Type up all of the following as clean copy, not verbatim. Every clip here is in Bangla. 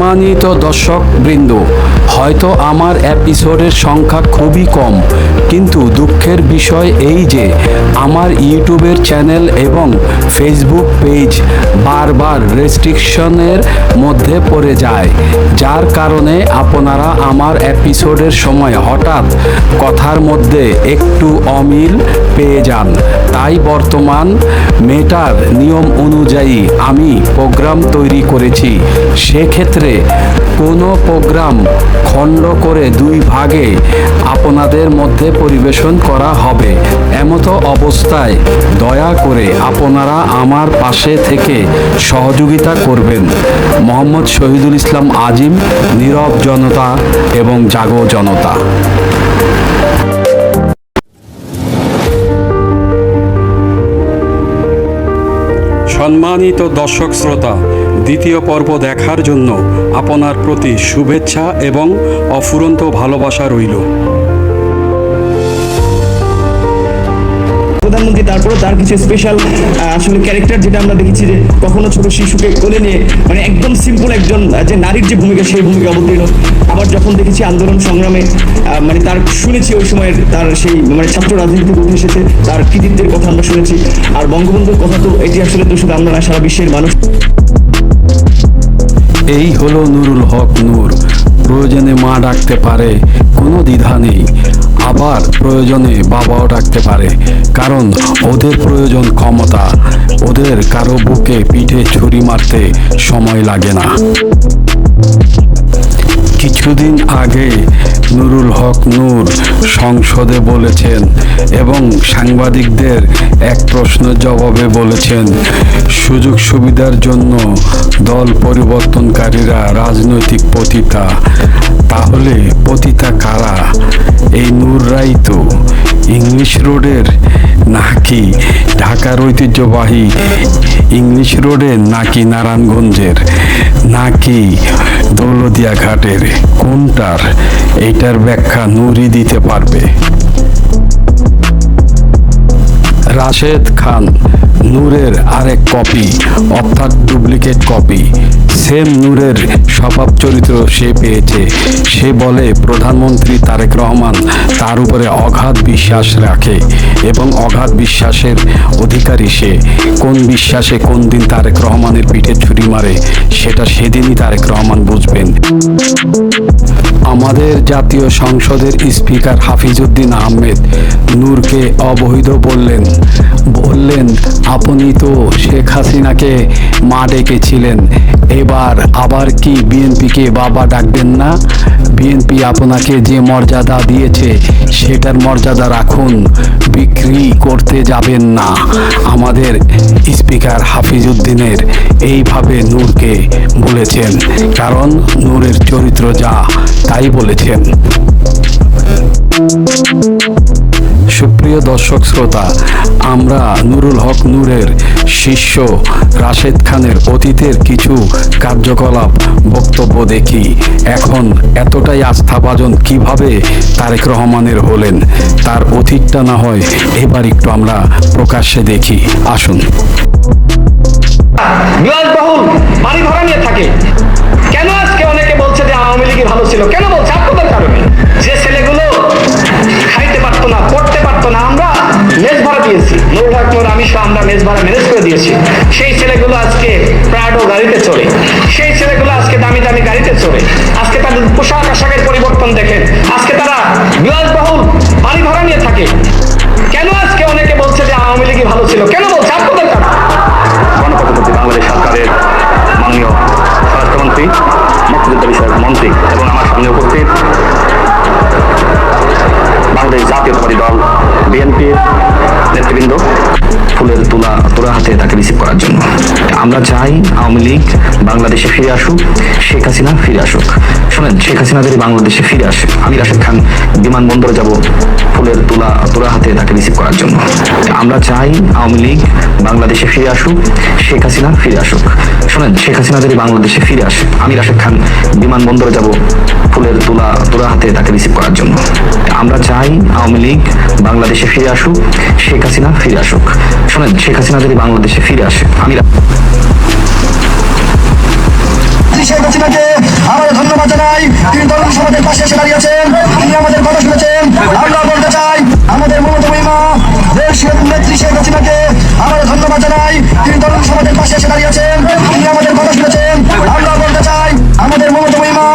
সম্মানিত দর্শক বৃন্দ, হয়তো আমার এপিসোডের সংখ্যা খুবই কম, কিন্তু দুঃখের বিষয় এই যে আমার ইউটিউবের চ্যানেল এবং ফেসবুক পেজ বারবার রেস্ট্রিকশনের মধ্যে পড়ে যায়, যার কারণে আপনারা আমার এপিসোডের সময় হঠাৎ কথার মধ্যে একটু অমিল পেয়ে যান। তাই বর্তমান মেটার নিয়ম অনুযায়ী আমি প্রোগ্রাম তৈরি করেছি। সেক্ষেত্রে কোনো প্রোগ্রাম খণ্ড করে দুই ভাগে আপনাদের মধ্যে পরিবেশন করা হবে। এমতো অবস্থায় দয়া করে আপনারা আমার পাশে থেকে সহযোগিতা করবেন। মোহাম্মদ শহীদুল ইসলাম আজিম, নীরব জনতা এবং জাগো জনতা। সম্মানিত দর্শক শ্রোতা, দ্বিতীয় পর্ব দেখার জন্য আপনার প্রতি শুভেচ্ছা এবং অফুরন্ত ভালোবাসা রইল। প্রধানমন্ত্রী, তারপরে তার কিছু স্পেশাল আসলে ক্যারেক্টার, যেটা আমরা দেখেছি যে কখনো ছোট শিশুকে কোলে নিয়ে মানে একদম সিম্পল একজন যে নারীর যে ভূমিকা, সেই ভূমিকা অবতীর্ণ। আবার যখন দেখেছি আন্দোলন সংগ্রামে মানে তার শুনেছি ওই সময়ের তার সেই মানে ছাত্র রাজনীতি উঠে এসেছে, তার কৃতিত্বের কথা আমরা শুনেছি। আর বঙ্গবন্ধুর কথা তো এটি আসলে তো শুধু আমরা না, সারা বিশ্বের মানুষ। এই হলো নুরুল হক নূর। প্রয়োজনে মা ডাকতে পারে, কোনো দ্বিধা নেই। আবার প্রয়োজনে বাবাও ডাকতে পারে, কারণ ওদের প্রয়োজন ক্ষমতা। ওদের কারো বুকে পিঠে ছুরি মারতে সময় লাগে না। কিছুদিন আগে নুরুল হক নূর সংসদে বলেছেন এবং সাংবাদিকদের এক প্রশ্নের জবাবে বলেছেন, সুযোগ সুবিধার জন্য দল পরিবর্তনকারীরা রাজনৈতিক পতিতা। তাহলে পতিতা কারা? এই নূররাই তো। ইংলিশ রোডের নাকি ঢাকার ঐতিহ্যবাহী ইংলিশ রোডের, নাকি নারায়ণগঞ্জের, নাকি দৌলদিয়া ঘাটের? কোনটার? এইটার ব্যাখ্যা নূরই দিতে পারবে। রাশেদ খান নূরের আরেক কপি, অর্থাৎ ডুপ্লিকেট কপি। সেম নূরের স্বভাব চরিত্র সে পেয়েছে। সে বলে প্রধানমন্ত্রী তারেক রহমান তার উপরে অগাধ বিশ্বাস রাখে এবং অগাধ বিশ্বাসের অধিকারী সে। কোন বিশ্বাসে কোন দিন তারেক রহমানের পিঠে ছুরি মারে, সেটা সেদিনই তারেক রহমান বুঝবেন। আমাদের জাতীয় সংসদের স্পিকার হাফিজউদ্দিন আহমেদ নূরকে অবৈধ বললেন। আপনি তো শেখ হাসিনাকে মা ডেকেছিলেন, এবার আবার কি বিএনপিকে বাবা ডাকবেন না? বিএনপি আপনাকে যে মর্যাদা দিয়েছে সেটার মর্যাদা রাখুন, বিক্রি করতে যাবেন না। আমাদের স্পিকার হাফিজউদ্দিনের এইভাবে নূরকে বলেছেন, কারণ নূরের চরিত্র যা তাই বলেছেন। সুপ্রিয় দর্শক শ্রোতা, আমরা নুরুল হক নূরের শিষ্য রাশেদ খানের অতীতের কিছু কার্যকলাপ বক্তব্য দেখি। এখন এতটাই আস্থাভাজন কিভাবে তারেক রহমানের হলেন, তার অতীতটা না হয় এবার একটু আমরা প্রকাশ্যে দেখি। আসুন। বিলাসবহুল বাড়ি ভাড়া নিয়ে থাকে। কেন আজকে অনেকে বলছে যে আওয়ামী লীগই ভালো ছিল? কেন বলছে? আপনাদের কারণে। যে ছেলেগুলো খাইতে পারতো না, পড়তে পারতো না, আমরা মেস ভাড়া দিয়েছি, নুরুল হক নূর, আমি সহ আমরা মেস ভাড়া ম্যানেজ করে দিয়েছি। সেই ছেলেগুলো আজকে প্রাডো গাড়িতে চড়ে, সেই ছেলেগুলো আজকে দামি দামি গাড়িতে চড়ে। আজকে তাদের পোশাক আশাকের পরিবর্তন দেখেন। আজকে তারা বিলাসবহুল বাড়ি ভাড়া নিয়ে থাকে। কেন আজকে অনেকে বলছে যে আওয়ামী লীগই ভালো ছিল? কেন বলছে? আপনাদের কারণে। গণপ্রজাতন্ত্রী বাংলাদেশ সরকারের মাননীয় স্বরাষ্ট্রমন্ত্রী, মুক্তিযুদ্ধ বিষয়ক মন্ত্রী এবং আমার সামনে উপস্থিত বাংলাদেশ জাতীয়তাবাদী দল বিএনপির নেতৃবৃন্দ ফুলের তোলা হাতে তাকে রিসিভ করার জন্য। আমরা চাই আওয়ামী লীগ বাংলাদেশে ফিরে আসুক, শেখ হাসিনা ফিরে আসুক। শোনেন, শেখ হাসিনা যদি বাংলাদেশে ফিরে আসে, আমি রাশেদ খান বিমানবন্দরে যাব ফুলের তোলা হাতে তাকে রিসিভ করার জন্য। আমরা চাই আওয়ামী লীগ বাংলাদেশে ফিরে আসুক, শেখ হাসিনা ফিরে আসুক। শোনেন, শেখ হাসিনা যদি বাংলাদেশে ফিরে আসে, আমি রাশেদ খান বিমানবন্দরে যাব ফুলের তোলা হাতে তাকে রিসিভ করার জন্য। আমরা চাই আওয়ামী লীগ বাংলাদেশে ফিরে আসুক, শেখ হাসিনা ফিরে আসুক। শোনেন, শেখ হাসিনা যদি বাংলাদেশে ফিরে আসে, আমি শেখ হাসিনাকে আমরা ধন্যবাদ জানাই। তিনি তরুণ সমাজের পাশে এসে দাঁড়িয়েছেন, তিনি আমাদের কথা শুনেছেন। আমরা বলতে চাই আমাদের মমতাময়ী মা দেশ নেত্রী শেখ হাসিনাকে আমরা ধন্যবাদ জানাই। তিনি তরুণ সমাজের পাশে এসে দাঁড়িয়েছেন, তিনি আমাদের কথা শুনেছেন। আমরা বলতে চাই আমাদের মমতাময়ী মা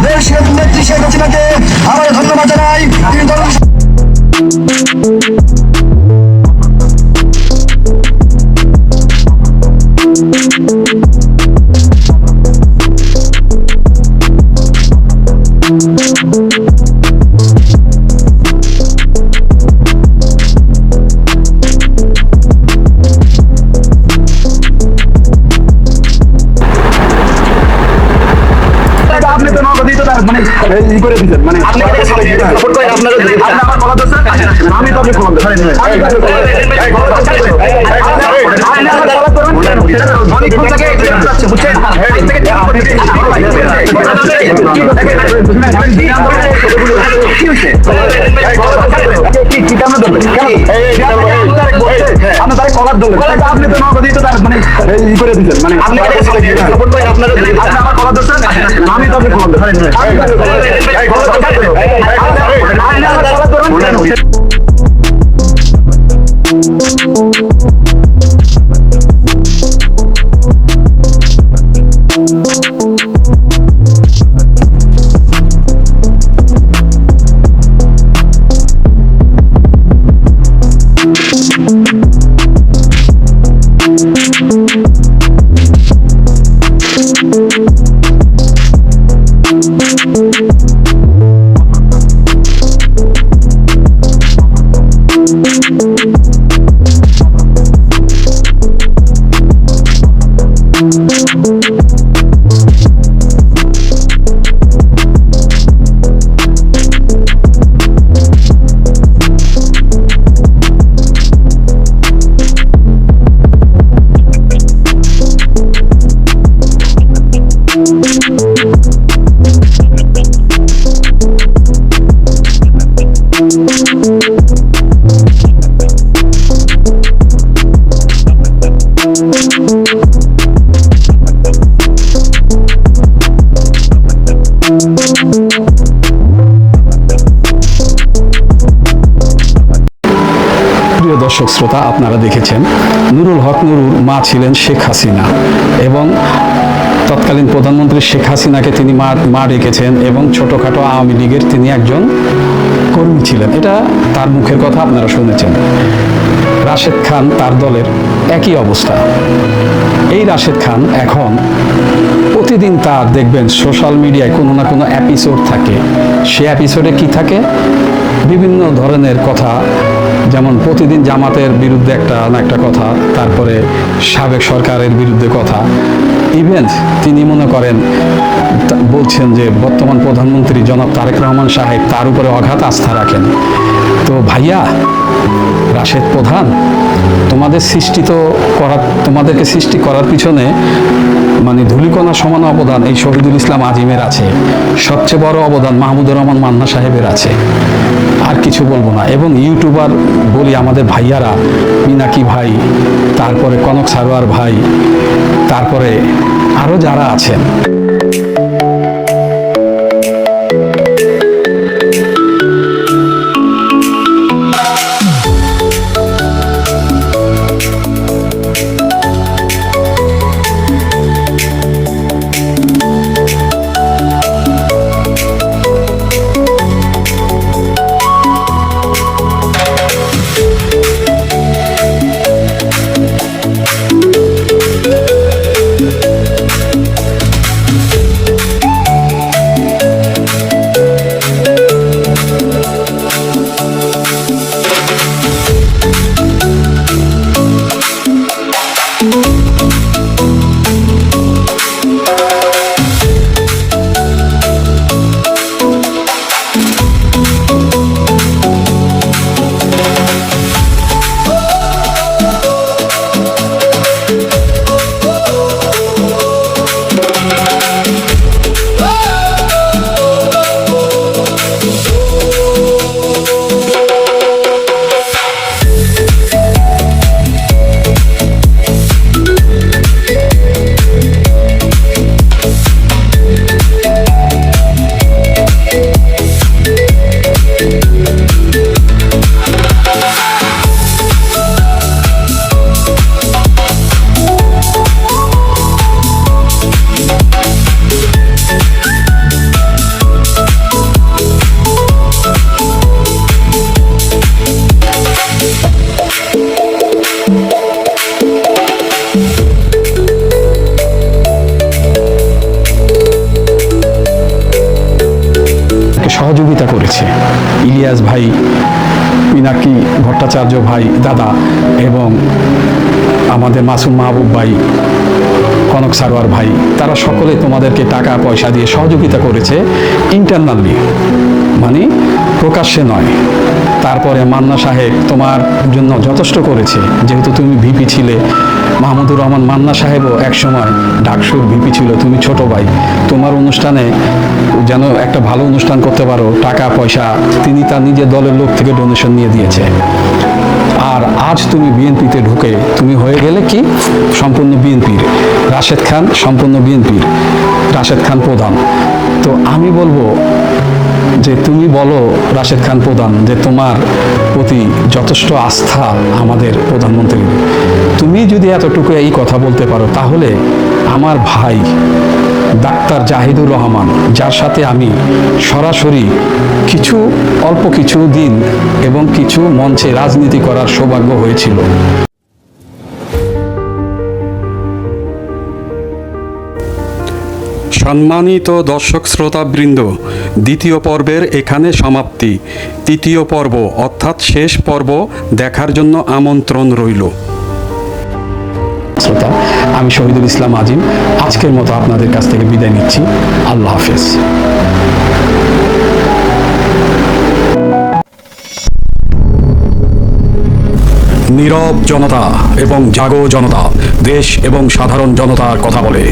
দেশ নেত্রী শেখ হাসিনাকে আমরা ধন্যবাদ জানাই। তিনি তরুণ আপনি তো নগদ দিতে মানে ই করে দিতেন মানে আপনি সাপোর্ট করেন আপনারা আপনি আমার কলা দোষ আমি তো আপনি কলা দোষ আপনার কলার দোষ আপনি তো নগদ দিতে মানে ই করে দিতেন মানে আপনি সাপোর্ট করেন আপনারা আমার কলা দোষ আমি তো আপনি কলা দোষ প্রিয় দর্শক শ্রোতা, আপনারা দেখেছেন নুরুল হক নুরুর মা ছিলেন শেখ হাসিনা এবং তৎকালীন প্রধানমন্ত্রী শেখ হাসিনাকে তিনি মা ডেকেছেন এবং ছোটোখাটো আওয়ামী লীগের তিনি একজন কর্মী ছিলেন। এটা তার মুখের কথা আপনারা শুনেছেন। রাশেদ খান তার দলের একই অবস্থা। এই রাশেদ খান এখন প্রতিদিন তার দেখবেন সোশ্যাল মিডিয়ায় কোনো না কোনো এপিসোড থাকে। সে এপিসোডে কি থাকে? বিভিন্ন ধরনের কথা, যেমন প্রতিদিন জামাতের বিরুদ্ধে একটা না একটা কথা, তারপরে সাবেক সরকারের বিরুদ্ধে কথা। ইভেন তিনি মনে করেন বলছেন যে বর্তমান প্রধানমন্ত্রী জনাব তারেক রহমান সাহেব তার উপরে অগাধ আস্থা রাখেন। তো ভাইয়া রাশেদ প্রধান, তোমাদেরকে সৃষ্টি করার পিছনে মানে ধূলিকণা সমান অবদান এই শহীদুল ইসলাম আজিমের আছে, সবচেয়ে বড় অবদান মাহমুদুর রহমান মান্না সাহেবের আছে। আর কিছু বলবো না। এবং ইউটিউবার বলি আমাদের ভাইয়ারা, মিনাকি ভাই, তারপরে কনক সারোয়ার ভাই, তারপরে আরও যারা আছেন, ইলিয়াস ভাই, পিনাকি ভট্টাচার্য ভাই দাদা, এবং আমাদের মাসুম মাহবুব ভাই, কনক সারোয়ার ভাই, তারা সকলে তোমাদেরকে টাকা পয়সা দিয়ে সহযোগিতা করেছে ইন্টারনালি, মানে প্রকাশ্যে নয়। তারপরে মান্না সাহেব তোমার জন্য যথেষ্ট করেছে, যেহেতু তুমি ভিপি ছিলে। মাহমুদুর রহমান মান্না সাহেবও একসময় ডাকসুর ভিপি ছিল, তুমি ছোট ভাই। তোমার অনুষ্ঠানে যেন একটা ভালো অনুষ্ঠান করতে পারো, টাকা পয়সা তিনি তার নিজের দলের লোক থেকে ডোনেশন নিয়ে দিয়েছে। আর আজ তুমি বিএনপিতে ঢুকে তুমি হয়ে গেলে কি সম্পূর্ণ বিএনপির, রাশেদ খান সম্পূর্ণ বিএনপির, রাশেদ খান প্রধান। তো আমি বলবো যে তুমি বলো রাশেদ খান প্রধান যে তোমার প্রতি যথেষ্ট আস্থা আমাদের প্রধানমন্ত্রীর। তুমি যদি এতটুকু এই কথা বলতে পারো, তাহলে আমার ভাই ডাক্তার জাহিদুর রহমান, যার সাথে আমি সরাসরি অল্প কিছু দিন এবং কিছু মঞ্চে রাজনীতি করার সৌভাগ্য হয়েছিল। সম্মানিত দর্শক শ্রোতাবৃন্দ, দ্বিতীয় পর্বের এখানে সমাপ্তি। তৃতীয় পর্ব অর্থাৎ শেষ পর্ব দেখার জন্য আমন্ত্রণ রইল। শ্রোতা, আমি শহীদুল ইসলাম আজিম আজকের মতো আপনাদের কাছ থেকে বিদায় নিচ্ছি। আল্লাহ হাফেজ। নীরব জনতা এবং জাগো জনতা দেশ এবং সাধারণ জনতার কথা বলে।